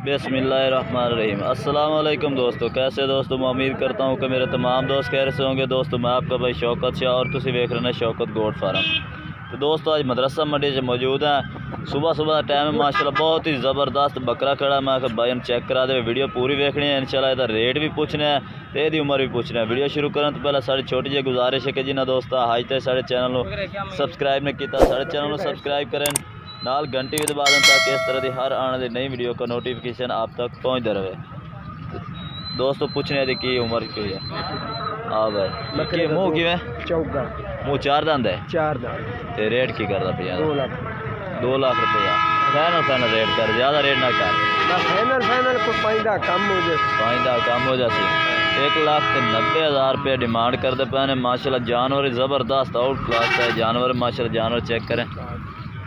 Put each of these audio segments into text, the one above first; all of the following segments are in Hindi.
बिस्मिल्लाहिर्रहमानिर्रहीम। अस्सलाम वालेकुम दोस्तों, कैसे दोस्तों। मैं उम्मीद करता हूँ कि मेरे तमाम दोस्त खैर से होंगे। दोस्तों मैं आपका भाई शौकत शाह और तुम देख रहे हैं शौकत गोट फार्म। तो दोस्तों आज मदरसा मंडी से मौजूद हैं। सुबह सुबह का टाइम है माशाल्लाह, बहुत ही ज़बरदस्त बकरा खड़ा। मैं आखिर भाई चेक करा दे, वीडियो पूरी देखनी है इंशाल्लाह। इधर रेट भी पूछने हैं तो यदी उम्र भी पूछना है। वीडियो शुरू करें तो पहले सारी छोटी जी गुजारिश है कि जिन्हें दोस्त हाई तक साढ़े चैनल सबसक्राइब नहीं किया, साढ़े चैनल सबसक्राइब करें, नाल घंटी भी दबा दें ताकि इस तरह की हर आने वाली नई वीडियो का नोटिफिकेशन आप तक पहुँचता रहे। दोस्तों पूछने की उम्र की है। हाँ भाई मुँह कि चौका मुँह चार दंद है। चार दांत ते रेट की करता भैया? 2 लाख 2 लाख रुपया। फाइनल रेट कर, ज़्यादा रेट ना कर। फाइनल को पैदा कम हो जाए, फायदा कम हो जाती। 1,90,000 रुपये डिमांड करते पे ने माशाल्लाह। जानवर ज़बरदस्त आउट क्लास का है जानवर माशाल्लाह। जानवर चेक करें,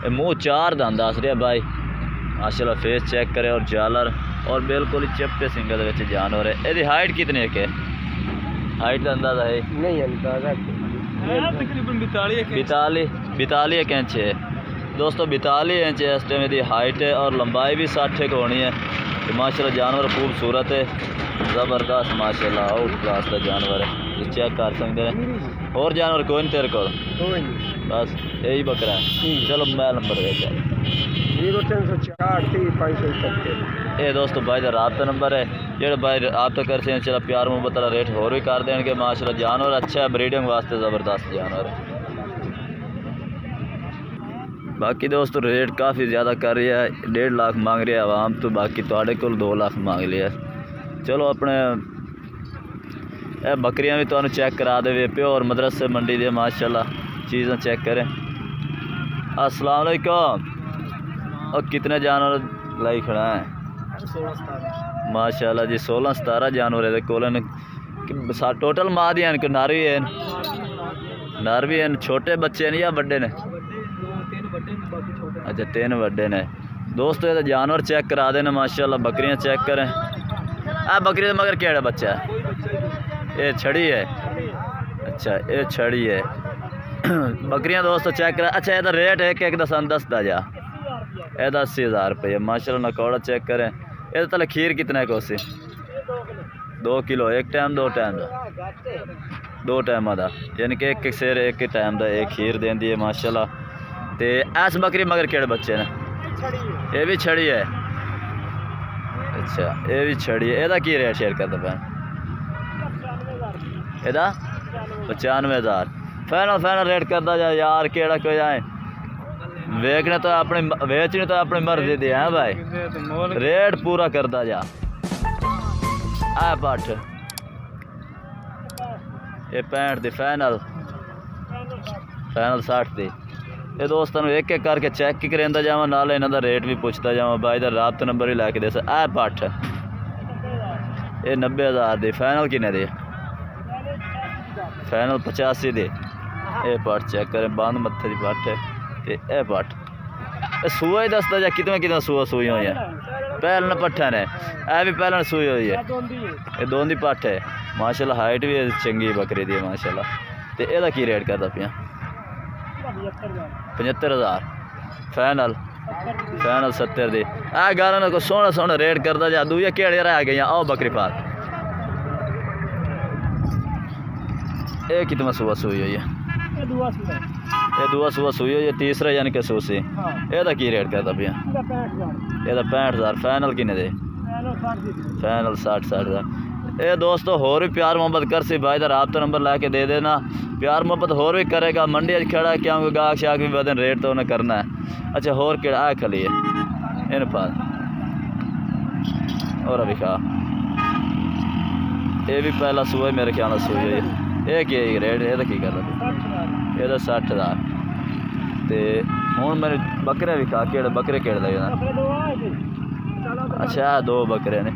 मुँह चार दंद दस रहा भाई माशाल्लाह। फेस चेक करें और जालर और बिल्कुल ही चिपटे सिंगल जानवर है। यदि हाइट कितनी है? के हाइट का अंदाजा है नहीं अंदाजा तकरीबन 42 इंच है दोस्तों। 42 इंच है इस टाइम यदि हाइट है और लंबाई भी 60 की होनी है। तो माशाल्लाह जानवर खूबसूरत है, ज़बरदस्त माशाल्लाह आउट क्लास का जानवर है। तो चेक कर सकते हैं। और जानवर कोई नहीं तेरे को? बस यही बकरा है। चलो मोबाइल नंबर देख 0304 ये दोस्तों भाई का रबता नंबर है। जो भाई रबता कर से चलो प्यार मोहब्बत वाला रेट होर भी कर देंगे माशाल्लाह। जानवर अच्छा है, ब्रीडिंग वास्ते ज़बरदस्त जानवर है। बाकी दोस्तों रेट काफ़ी ज़्यादा कर रही है, 1.5 लाख मांग रही है आवाम। तो बाकी थोड़े को 2 लाख मांग लिया। चलो अपने बकरियां भी तो चेक करा दे प्योर मदरसे मंडी दे माशाल्लाह। चीज़ें चेक करें। अस्सलाम वालेकुम। और कितने जानवर लाई खड़ा है? 16-17 माशाल्लाह जी 16-17 जानवर है कोलन। टोटल माँ दी हैं कि नर भी हैं? नर भी हैं। छोटे बच्चे हैं या बड़े ने? अच्छा 3 बड़े ने। दोस्तों ये जानवर चेक करा देना माशाल्लाह। बकरियां चेक करें। बकरी मगर केड़ा बच्चा है? ये छड़ी है। अच्छा ये छड़ी है। बकरियां दोस्तों चेक करें। अच्छा ये रेट है कि दस जा ये 80,000 रुपये माशाल्लाह। नकौड़ा चेक करें। ये तले खीर कितना है कोसी? 2 किलो। एक टाइम 2 टाइम का? 2 टाइम का यानी कि एक शेर एक टाइम का एक खीर देंदी है माशाल्लाह। तो ऐस बकरी मगर केड़े बच्चे ने? ये भी छड़ी है। अच्छा ये भी छड़ी है। यदा की रेट शेयर करते पे? यदा 95,000 फाइनल रेट करता जा यार। केड़ा कोई जाए वेचने तो अपनी वेचने तो अपनी मर्जी दी है भाई। रेट पूरा करता जा। पठ ये 65 दी फाइनल 60 दी। ये दोस्तों एक एक करके चेक ही करेंदा जावा, नाल इन्हां दा रेट भी पुछदा जावा। भाई दा राबता नंबर ही लैके दे। पठ ये 90,000 दी फाइनल किन्ने दी? फाइनल 85 दी। ये पठ चेक करें, बंद मत्थे दी पठ है। ए पठ सूआ ही दसदा जा कितना सूआ सूई हुई है? पहले पट्ठा ने ए भी पहले सूई हुई है। ये दोन दी पट्ठ है माशाल्लाह। हाइट भी चंगी बकरी दी है माशाल्लाह। तो यदा की रेट करता पिया? 75,000 फाइनल 70 दी। गाना को सोहना रेट करता जा। दूया केड़े रह गई आओ बकरी पाल। ये कितना सूआ सूई हुई है? ये दुआ सुबह सुई है। तीसरा यानी कि सूसी। ये की रेट करता पिया? ये 65,000 फाइनल किन्ने दे? फाइनल 60,000। ये दोस्तों होर भी प्यार मोहब्बत कर सी भाई का रबता नंबर लैके दे देना। प्यार मोहब्बत होर भी करेगा। मंडी अच खड़ा है क्योंकि गाहक शाक भी बदन रेट तो उन्हें करना है। अच्छा होर केड़ा खली है इन पास और अभी खा। ये भी पहला सूआ मेरे ख्याल सूई हुई है। ये की रेट ये की करता? ये 60,000। तो हूँ मेरे बकरे भी खा के बकरे केड़ लगे ना? अच्छा 2 बकरे ने।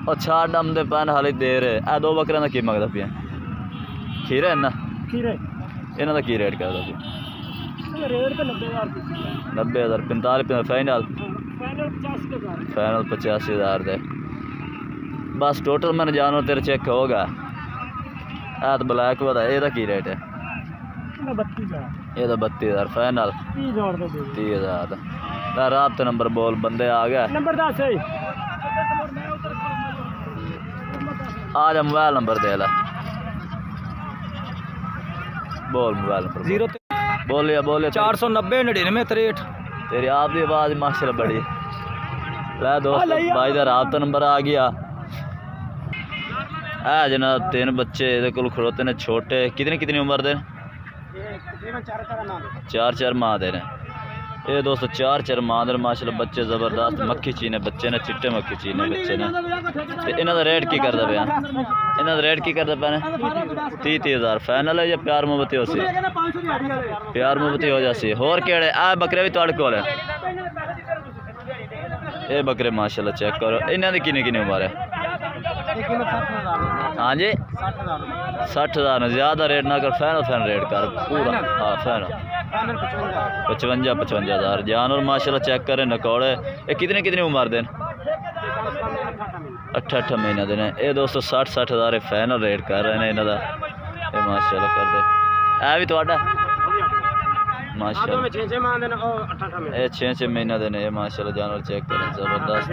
अच्छा डम दे पैन हाली दे रहे। 2 बकरियां का की मंगता पिया? खीरा इन्ना इन्हों का की रेट करता पिया? 90,000 45 फाइनल 85,000 दे। बस टोटल मैंने जानवर तेरे चेक होगा। तो ब्लैक वाला ये की रेट है? 32,000 ये 32,000 फाइनल 30,000 30,000 राब्ता नंबर बोल, बंदे आ गए। नंबर 10 है। आ जा मोबाइल नंबर दे ला, बोल मोबाइल नंबर 0 बोलिए बोलिए। 490 99 63। तेरी आप की आवाज़ माशाल्लाह बड़ी। लै दोस्त भाई का राब्ता नंबर आ गया है जनाब। 3 बच्चे ये को खड़ोते ने छोटे, कितनी कितनी उम्र दे? 4 माह दे ने ये दोस्तों, 4 माह दे माशाल्लाह। बच्चे ज़बरदस्त मक्खी चीने बच्चे ने, चिट्टे मक्खी चीने बच्चे ने। ते इन्हां दा रेट की करदा पिया? इन्हां दा रेट की करदा पिया ने? 30 हज़ार फाइनल है या प्यार मुहब्बत हो सी? प्यार मुहब्बत हो जासी। होर केड़े आ बकरे भी तुहाडे कोल है? ये बकरे माशाल्लाह चेक करो। इन्हां दी किन्नी किन्नी उम्र है? हाँ जी 60,000। ज़्यादा रेट ना कर, फैन रेट कर पूरा। हाँ फैन 55 हज़ार। जानवर माशाल्लाह चेक करें नकौड़े। ये कितनी कितनी उम्र देन? 8 महीने देने। ये दोस्तों 60 हज़ार फाइनल रेट कर रहे हैं इन्हों का। ये माशाल्लाह कर दे है भी थोड़ा माशाल्लाह। ये 6 महीने देने। ये माशाल्लाह जानवर चेक करें ज़बरदस्त।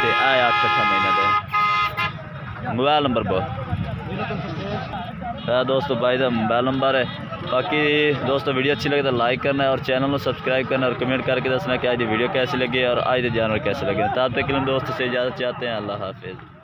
ते आए 8 महीने दे। मोबाइल नंबर बहुत है दोस्तों, भाई का मोबाइल नंबर है। बाकी दोस्तों वीडियो अच्छी लगे तो लाइक करना है और चैनल को सब्सक्राइब करना और कमेंट करके दसना कि आज वीडियो कैसी लगी और आज जानवर कैसे लगे। तब तक के लिए दोस्तों से इजाज़त चाहते हैं। अल्लाह हाफिज़।